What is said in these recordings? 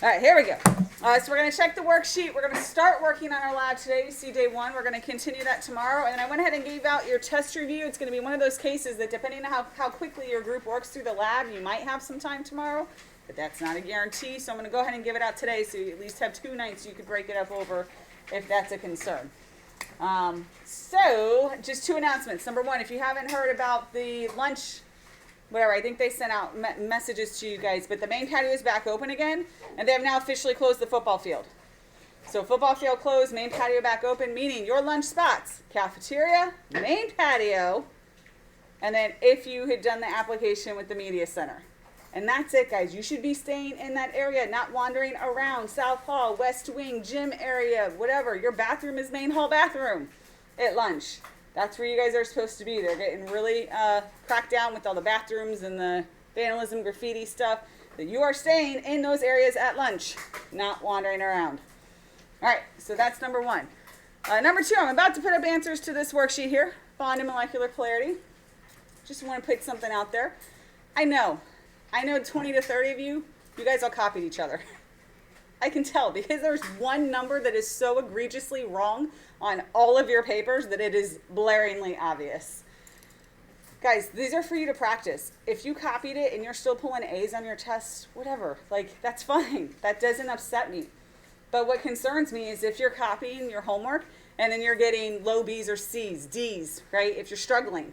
All right, here we go. So we're going to check the worksheet. We're going to start working on our lab today. You see day one. We're going to continue that tomorrow. And then I went ahead and gave out your test review. It's going to be one of those cases that depending on how quickly your group works through the lab, you might have some time tomorrow. But that's not a guarantee. So I'm going to go ahead and give it out today so you at least have 2 nights you could break it up over if that's a concern. So just 2 announcements. Number 1, if you haven't heard about the lunch whatever, I think they sent out messages to you guys, but the main patio is back open again, and they have now officially closed the football field. So football field closed, main patio back open, meaning your lunch spots, cafeteria, main patio, and then if you had done the application with the media center. And that's it, guys. You should be staying in that area, not wandering around South Hall, West Wing, gym area, whatever. Your bathroom is main hall bathroom at lunch. That's where you guys are supposed to be. They're getting really cracked down with all the bathrooms and the vandalism, graffiti stuff. That you are staying in those areas at lunch, not wandering around. All right, so that's number 1. Number 2, I'm about to put up answers to this worksheet here, bond and molecular polarity. Just want to put something out there. I know 20 to 30 of you guys all copied each other. I can tell because there's one number that is so egregiously wrong on all of your papers that it is blaringly obvious. Guys, these are for you to practice. If you copied it and you're still pulling A's on your tests, whatever, like that's fine. That doesn't upset me. But what concerns me is if you're copying your homework and then you're getting low B's or C's, D's, right? If you're struggling.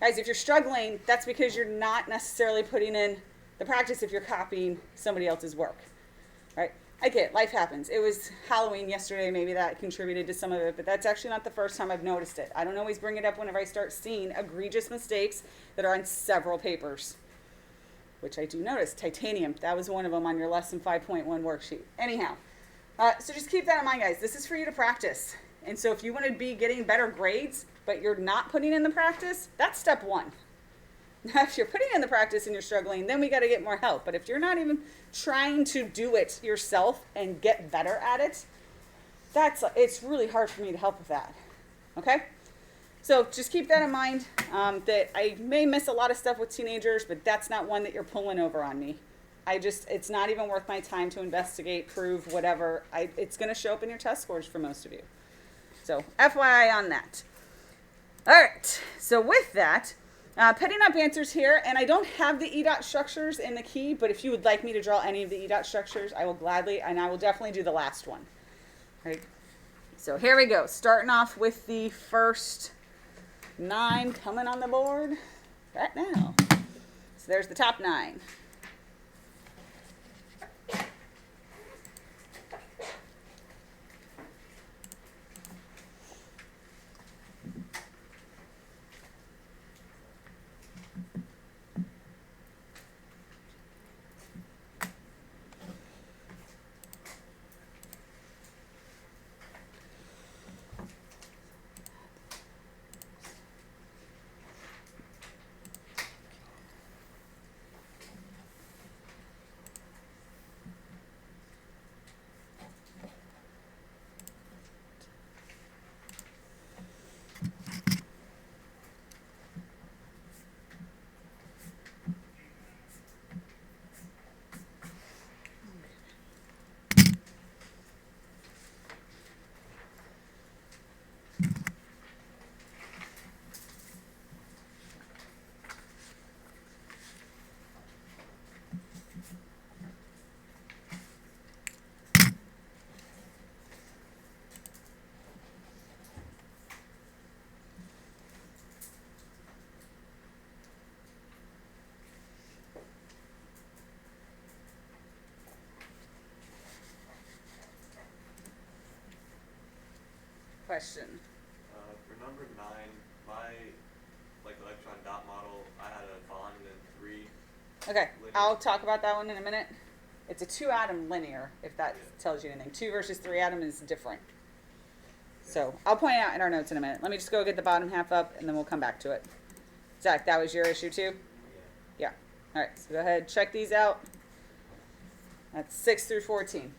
Guys, if you're struggling, that's because you're not necessarily putting in the practice if you're copying somebody else's work, right? I get it. Life happens. It was Halloween yesterday. Maybe that contributed to some of it, but that's actually not the first time I've noticed it. I don't always bring it up whenever I start seeing egregious mistakes that are on several papers, which I do notice. Titanium, that was one of them on your lesson 5.1 worksheet. Anyhow, so just keep that in mind, guys. This is for you to practice. And so if you want to be getting better grades, but you're not putting in the practice, that's step 1. Now, if you're putting in the practice and you're struggling, then we got to get more help. But if you're not even trying to do it yourself and get better at it, it's really hard for me to help with that. Okay? So just keep that in mind, that I may miss a lot of stuff with teenagers, but that's not one that you're pulling over on me. It's not even worth my time to investigate, prove, whatever. It's going to show up in your test scores for most of you. So FYI on that. All right. So with that, putting up answers here, and I don't have the EDOT structures in the key, but if you would like me to draw any of the EDOT structures, I will gladly, and I will definitely do the last one. All right. So here we go. Starting off with the first 9 coming on the board right now. So there's the top 9. Question. For number 9, my electron dot model, I had a bond and 3. Okay, linear. I'll talk about that one in a minute. It's a 2-atom linear, if that tells you anything. 2 versus 3 atom is different. So I'll point it out in our notes in a minute. Let me just go get the bottom half up, and then we'll come back to it. Zach, that was your issue too? Yeah. All right, so go ahead, check these out. That's 6 through 14.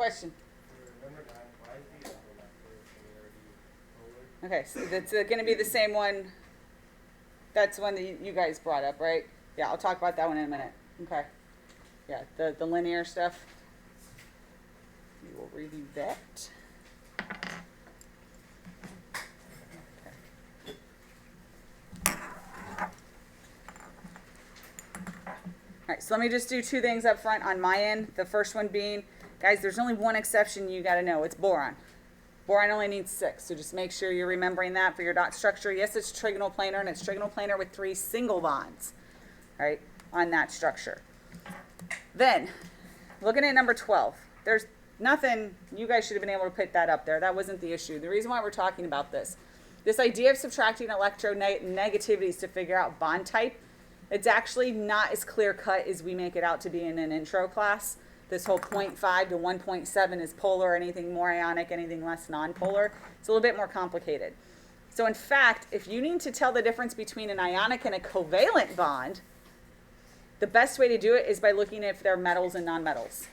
Question. For number 9, why is the molecular polarity polar? Okay, so that's going to be the same one. That's one that you guys brought up, right? Yeah, I'll talk about that one in a minute. Okay. Yeah, the linear stuff. We will review that. All right, so let me just do two things up front on my end. The first one being, guys, there's only one exception you got to know. It's boron. Boron only needs 6, so just make sure you're remembering that for your dot structure. Yes, it's trigonal planar, and it's trigonal planar with 3 single bonds, all right, on that structure. Then, looking at number 12, there's nothing, you guys should have been able to put that up there. That wasn't the issue. The reason why we're talking about this idea of subtracting electronegativities to figure out bond type, it's actually not as clear cut as we make it out to be in an intro class. This whole 0.5 to 1.7 is polar, anything more ionic, anything less nonpolar. It's a little bit more complicated. So in fact, if you need to tell the difference between an ionic and a covalent bond, the best way to do it is by looking if they're metals and nonmetals.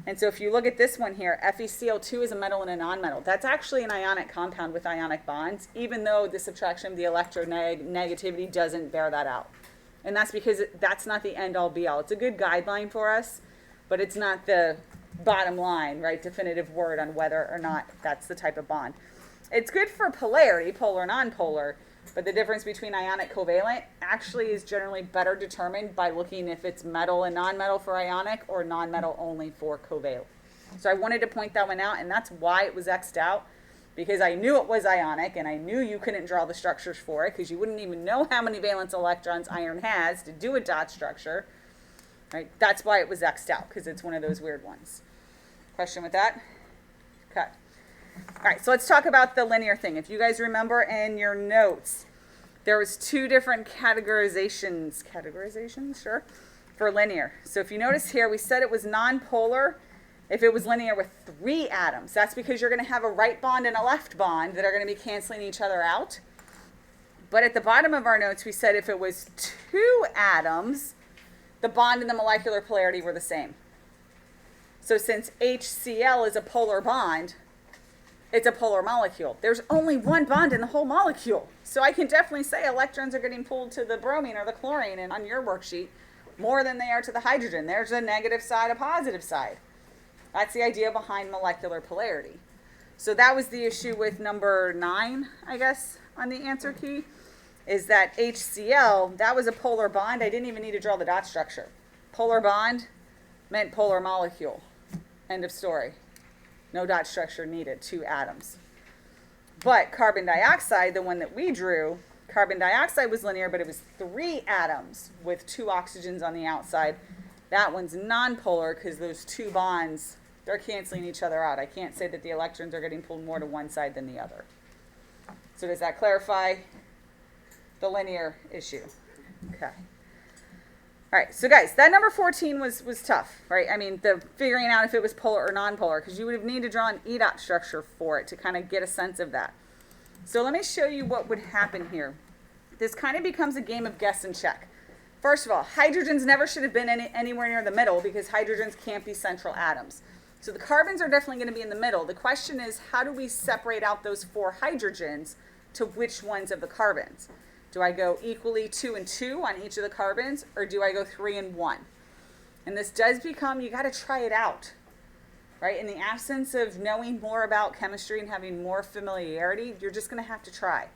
And so if you look at this one here, FeCl2 is a metal and a nonmetal. That's actually an ionic compound with ionic bonds, even though the subtraction of the electronegativity doesn't bear that out. And that's because that's not the end-all be-all. It's a good guideline for us, but it's not the bottom line, right, definitive word on whether or not that's the type of bond. It's good for polarity, polar, nonpolar, but the difference between ionic covalent actually is generally better determined by looking if it's metal and nonmetal for ionic or nonmetal only for covalent. So I wanted to point that one out, and that's why it was X'd out, because I knew it was ionic, and I knew you couldn't draw the structures for it, because you wouldn't even know how many valence electrons iron has to do a dot structure. Right? That's why it was X'd out, because it's one of those weird ones. Question with that? Okay. All right, so let's talk about the linear thing. If you guys remember in your notes, there was 2 different categorizations, sure, for linear. So if you notice here, we said it was nonpolar if it was linear with 3 atoms. That's because you're going to have a right bond and a left bond that are going to be canceling each other out. But at the bottom of our notes, we said if it was 2 atoms, the bond and the molecular polarity were the same. So since HCl is a polar bond, it's a polar molecule. There's only one bond in the whole molecule. So I can definitely say electrons are getting pulled to the bromine or the chlorine, and on your worksheet, more than they are to the hydrogen. There's a negative side, a positive side. That's the idea behind molecular polarity. So that was the issue with number 9, I guess, on the answer key, is that HCl, that was a polar bond. I didn't even need to draw the dot structure. Polar bond meant polar molecule. End of story. No dot structure needed, 2 atoms. But carbon dioxide, the one that we drew, carbon dioxide was linear, but it was 3 atoms with 2 oxygens on the outside. That one's nonpolar because those 2 bonds, they're canceling each other out. I can't say that the electrons are getting pulled more to one side than the other. So does that clarify the linear issue? Okay. All right, so guys, that number 14 was tough, right? I mean, the figuring out if it was polar or nonpolar, because you would have needed to draw an E dot structure for it to kind of get a sense of that. So let me show you what would happen here. This kind of becomes a game of guess and check. First of all, hydrogens never should have been anywhere near the middle because hydrogens can't be central atoms. So the carbons are definitely going to be in the middle. The question is, how do we separate out those 4 hydrogens to which ones of the carbons? Do I go equally 2 and 2 on each of the carbons, or do I go 3 and 1? And this does become, you got to try it out, right? In the absence of knowing more about chemistry and having more familiarity, you're just going to have to try.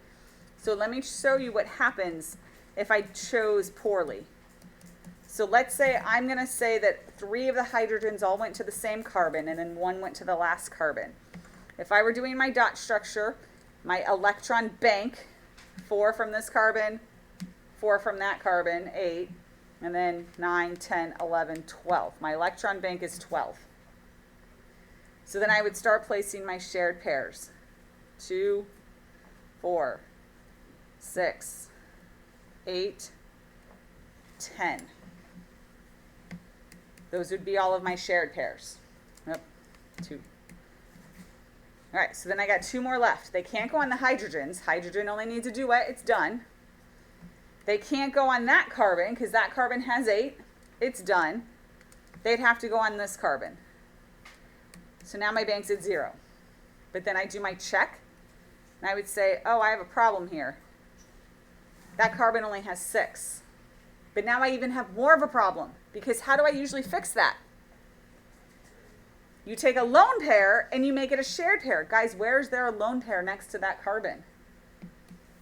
So let me show you what happens if I chose poorly. So let's say I'm going to say that 3 of the hydrogens all went to the same carbon, and then 1 went to the last carbon. If I were doing my dot structure, my electron bank, 4 from this carbon, 4 from that carbon, 8, and then 9, 10, 11, 12. My electron bank is 12. So then I would start placing my shared pairs. 2, 4, 6, 8, 10. Those would be all of my shared pairs. Yep, 2. All right, so then I got 2 more left. They can't go on the hydrogens. Hydrogen only needs a duet. It's done. They can't go on that carbon because that carbon has 8. It's done. They'd have to go on this carbon. So now my bank's at 0. But then I do my check, and I would say, oh, I have a problem here. That carbon only has 6. But now I even have more of a problem, because how do I usually fix that? You take a lone pair and you make it a shared pair. Guys, where is there a lone pair next to that carbon?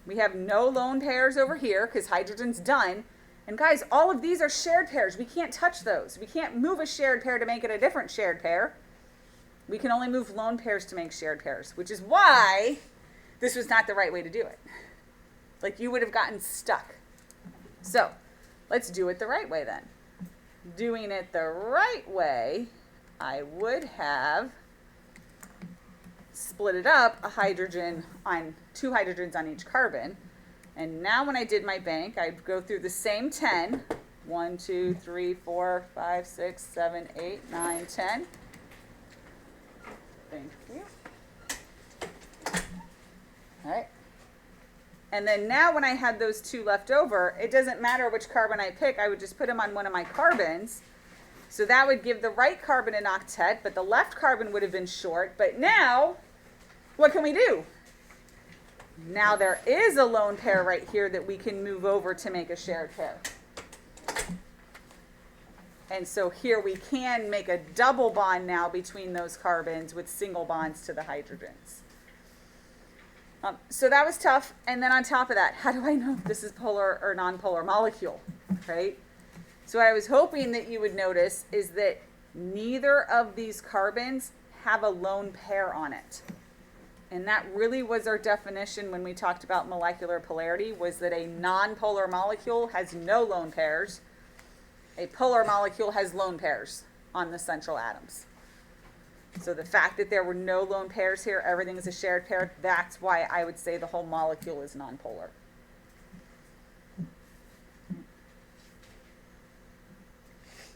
We have no lone pairs over here because hydrogen's done. And guys, all of these are shared pairs. We can't touch those. We can't move a shared pair to make it a different shared pair. We can only move lone pairs to make shared pairs, which is why this was not the right way to do it. Like, you would have gotten stuck. So let's do it the right way then. Doing it the right way, I would have split it up, a hydrogen on 2 hydrogens on each carbon. And now when I did my bank, I'd go through the same 10. 1, 2, 3, 4, 5, 6, 7, 8, 9, 10. Thank you. All right. And then now when I had those 2 left over, it doesn't matter which carbon I pick. I would just put them on one of my carbons. So that would give the right carbon an octet, but the left carbon would have been short. But now, what can we do? Now there is a lone pair right here that we can move over to make a shared pair. And so here we can make a double bond now between those carbons with single bonds to the hydrogens. So that was tough. And then on top of that, how do I know if this is polar or nonpolar molecule, right? So what I was hoping that you would notice is that neither of these carbons have a lone pair on it. And that really was our definition when we talked about molecular polarity, was that a nonpolar molecule has no lone pairs. A polar molecule has lone pairs on the central atoms. So the fact that there were no lone pairs here, everything is a shared pair, that's why I would say the whole molecule is nonpolar.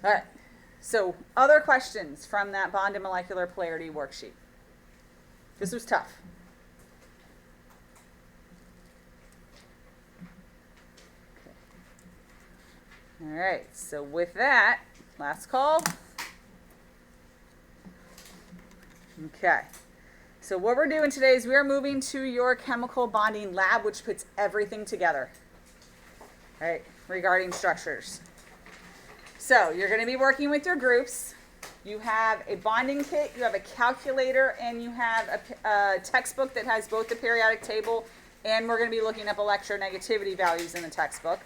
All right, so other questions from that bond and molecular polarity worksheet? This was tough. Okay. All right, so with that, last call. Okay, so what we're doing today is we're moving to your chemical bonding lab, which puts everything together, all right, regarding structures. So you're going to be working with your groups. You have a bonding kit, you have a calculator, and you have a textbook that has both the periodic table, and we're going to be looking up electronegativity values in the textbook.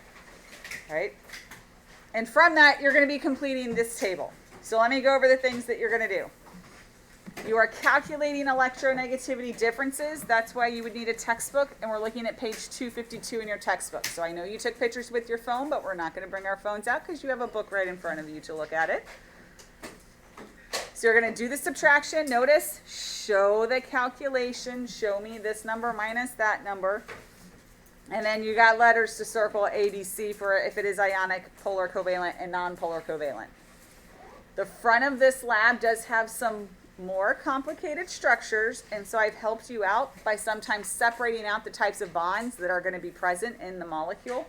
Right? And from that, you're going to be completing this table. So let me go over the things that you're going to do. You are calculating electronegativity differences. That's why you would need a textbook, and we're looking at page 252 in your textbook. So I know you took pictures with your phone, but we're not going to bring our phones out because you have a book right in front of you to look at it. So you're going to do the subtraction. Notice, show the calculation. Show me this number minus that number. And then you got letters to circle A, B, C for if it is ionic, polar covalent, and nonpolar covalent. The front of this lab does have some more complicated structures, and so I've helped you out by sometimes separating out the types of bonds that are going to be present in the molecule.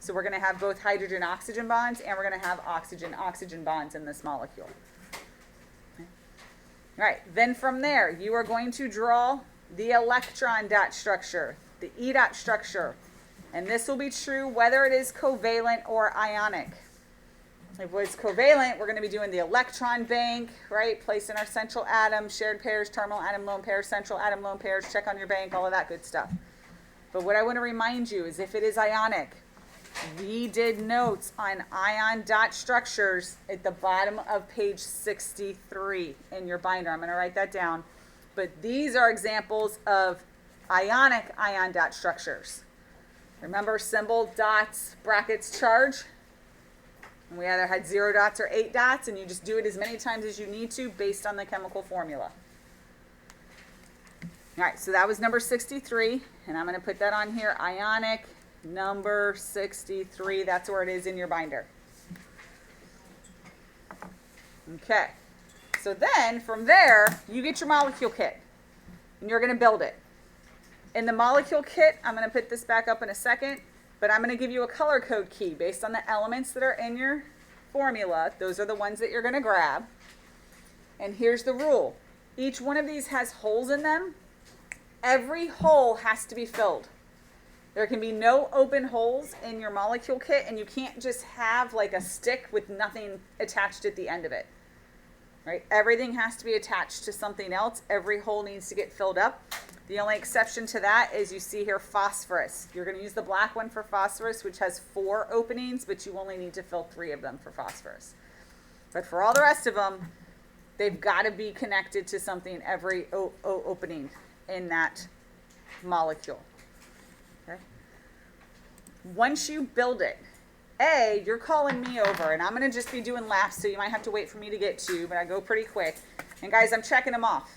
So we're going to have both hydrogen-oxygen bonds, and we're going to have oxygen-oxygen bonds in this molecule. Okay. All right, then from there, you are going to draw the electron dot structure, the E dot structure, and this will be true whether it is covalent or ionic. If it was covalent, we're going to be doing the electron bank, right? Placing our central atom, shared pairs, terminal atom, lone pairs, central atom, lone pairs, check on your bank, all of that good stuff. But what I want to remind you is if it is ionic, we did notes on ion dot structures at the bottom of page 63 in your binder. I'm going to write that down. But these are examples of ionic ion dot structures. Remember symbol, dots, brackets, charge? And we either had 0 dots or 8 dots, and you just do it as many times as you need to based on the chemical formula. All right, so that was number 63, and I'm going to put that on here, ionic number 63. That's where it is in your binder. Okay, so then from there, you get your molecule kit, and you're going to build it. In the molecule kit, I'm going to put this back up in a second, but I'm going to give you a color code key based on the elements that are in your formula. Those are the ones that you're going to grab. And here's the rule. Each one of these has holes in them. Every hole has to be filled. There can be no open holes in your molecule kit, and you can't just have like a stick with nothing attached at the end of it. Right? Everything has to be attached to something else. Every hole needs to get filled up. The only exception to that is you see here phosphorus. You're going to use the black one for phosphorus, which has 4 openings, but you only need to fill 3 of them for phosphorus. But for all the rest of them, they've got to be connected to something every opening in that molecule. Okay? Once you build it, you're calling me over, and I'm going to just be doing laps, so you might have to wait for me to get to you, but I go pretty quick. And guys, I'm checking them off.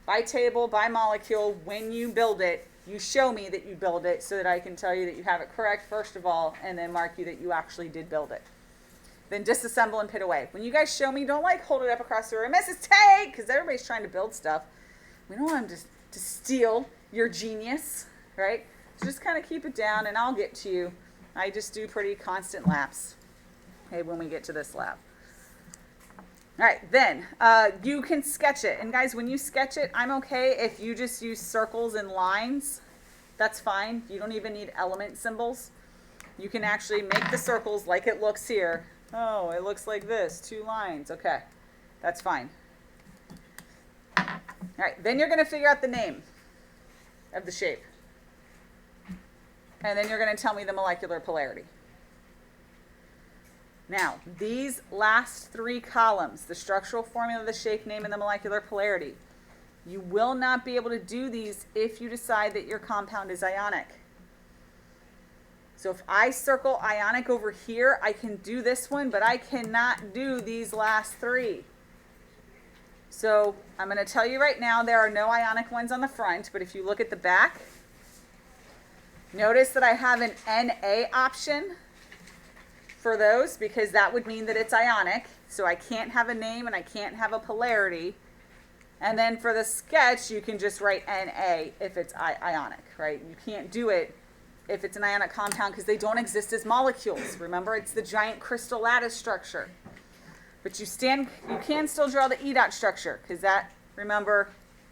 By table, by molecule, when you build it, you show me that you build it so that I can tell you that you have it correct, first of all, and then mark you that you actually did build it. Then disassemble and put away. When you guys show me, don't like hold it up across the room, Mrs. Tate, because everybody's trying to build stuff. We don't want them to steal your genius, right? So just kind of keep it down, and I'll get to you. I just do pretty constant laps, okay, when we get to this lap. All right, then you can sketch it. And guys, when you sketch it, I'm okay if you just use circles and lines. That's fine. You don't even need element symbols. You can actually make the circles like it looks here. Oh, it looks like this, 2 lines. Okay, that's fine. All right, then you're going to figure out the name of the shape. And then you're going to tell me the molecular polarity. Now, these last 3 columns, the structural formula, the shape name, and the molecular polarity, you will not be able to do these if you decide that your compound is ionic. So if I circle ionic over here, I can do this one, but I cannot do these last 3. So I'm going to tell you right now, there are no ionic ones on the front, but if you look at the back, notice that I have an Na option for those, because that would mean that it's ionic. So I can't have a name and I can't have a polarity. And then for the sketch, you can just write Na if it's ionic, right? You can't do it if it's an ionic compound because they don't exist as molecules. Remember, it's the giant crystal lattice structure. But you can still draw the E dot structure because that, remember,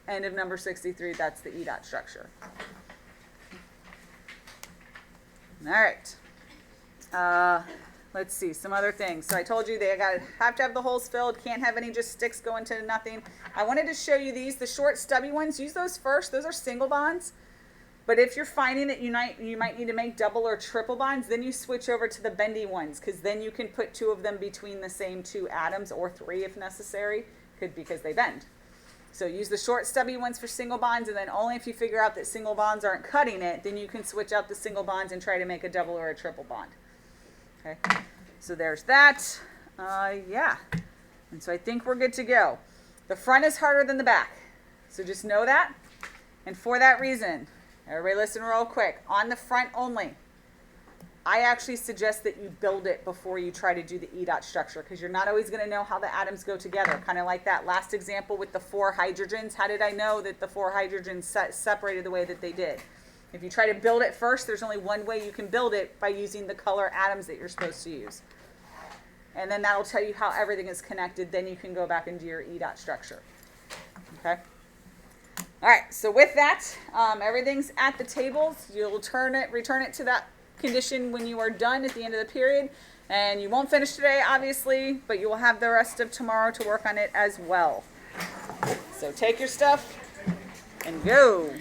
end of number 63, that's the E dot structure. All right. Let's see, some other things. So I told you they have to have the holes filled, can't have any just sticks go into nothing. I wanted to show you these, the short stubby ones. Use those first. Those are single bonds. But if you're finding that you might need to make double or triple bonds, then you switch over to the bendy ones, because then you can put 2 of them between the same 2 atoms, or 3 if necessary, because they bend. So use the short stubby ones for single bonds, and then only if you figure out that single bonds aren't cutting it, then you can switch out the single bonds and try to make a double or a triple bond. Okay, so there's that. Yeah, and so I think we're good to go. The front is harder than the back, so just know that. And for that reason, everybody listen real quick. On the front only, I actually suggest that you build it before you try to do the E dot structure, because you're not always going to know how the atoms go together. Kind of like that last example with the 4 hydrogens. How did I know that the 4 hydrogens separated the way that they did? If you try to build it first, there's only one way you can build it, by using the color atoms that you're supposed to use. And then that'll tell you how everything is connected. Then you can go back and do your E dot structure. Okay? All right, so with that, everything's at the tables. You'll return it to that condition when you are done at the end of the period. And you won't finish today, obviously, but you will have the rest of tomorrow to work on it as well. So take your stuff and go.